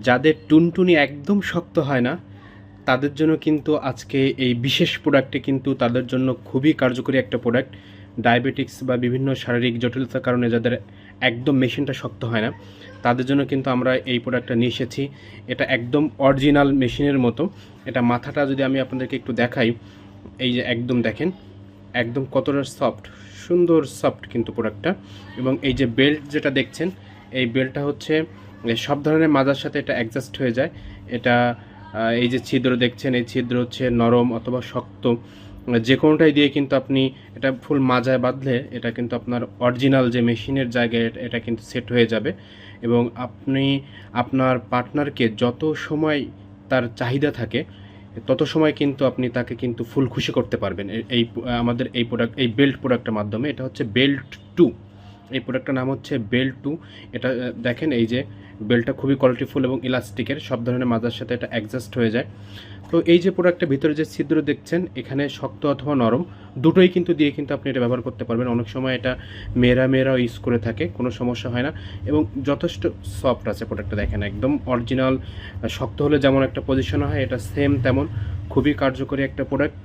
যাদের টুনটুনি একদম শক্ত হয় না তাদের জন্য কিন্তু আজকে এই বিশেষ প্রোডাক্টটি কিন্তু তাদের জন্য খুবই কার্যকরী একটা প্রোডাক্ট। ডায়াবেটিক্স বা বিভিন্ন শারীরিক জটিলতার কারণে যাদের একদম মেশিনটা শক্ত হয় না তাদের জন্য কিন্তু আমরা এই প্রোডাক্টটা নিয়ে এসেছি। এটা একদম অরিজিনাল মেশিনের মতো। এটা মাথাটা যদি আমি আপনাদেরকে একটু দেখাই, এই যে একদম দেখেন একদম কতটা সফট, সুন্দর সফট কিন্তু প্রোডাক্টটা। এবং এই যে বেল্ট যেটা দেখছেন, এই বেল্টটা হচ্ছে সব ধরনের মাজার সাথে এটা অ্যাডজাস্ট হয়ে যায়। এটা এই যে ছিদ্র দেখছেন, এই ছিদ্র হচ্ছে নরম অথবা শক্ত, যে কোনোটাই দিয়ে কিন্তু আপনি এটা ফুল মাজায় বাঁধলে এটা কিন্তু আপনার অরিজিনাল যে মেশিনের জায়গায় এটা কিন্তু সেট হয়ে যাবে। এবং আপনি আপনার পার্টনারকে যত সময় তার চাহিদা থাকে তত সময় কিন্তু আপনি তাকে কিন্তু ফুল খুশি করতে পারবেন এই আমাদের এই প্রোডাক্ট, এই বেল্ট প্রোডাক্টের মাধ্যমে। এটা হচ্ছে বেল্ট 2, এই প্রোডাক্টটার নাম হচ্ছে বেল্ট 2। এটা দেখেন এই যে বেল্টটা খুবই কোয়ালিটিফুল এবং ইলাস্টিকের, সব ধরনের মাজার সাথে এটা অ্যাডজাস্ট হয়ে যায়। তো এই যে প্রোডাক্টের ভিতরে যে ছিদ্র দেখছেন, এখানে শক্ত অথবা নরম দুটোই কিন্তু দিয়ে কিন্তু আপনি এটা ব্যবহার করতে পারবেন। অনেক সময় এটা মেয়েরাও ইউজ করে থাকে, কোনো সমস্যা হয় না এবং যথেষ্ট সফট আছে প্রোডাক্টটা। দেখেন একদম অরিজিনাল, শক্ত হলে যেমন একটা পজিশন হয় এটা সেম তেমন, খুবই কার্যকরী একটা প্রোডাক্ট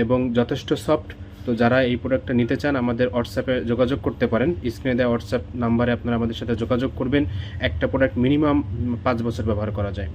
এবং যথেষ্ট সফট। তো যারা এই প্রোডাক্টটা নিতে চান আমাদের হোয়াটসঅ্যাপে যোগাযোগ করতে পারেন। স্ক্রিনে দেওয়া হোয়াটসঅ্যাপ নাম্বারে আপনারা আমাদের সাথে যোগাযোগ করবেন। একটা প্রোডাক্ট মিনিমাম 5 বছর ব্যবহার করা যায়।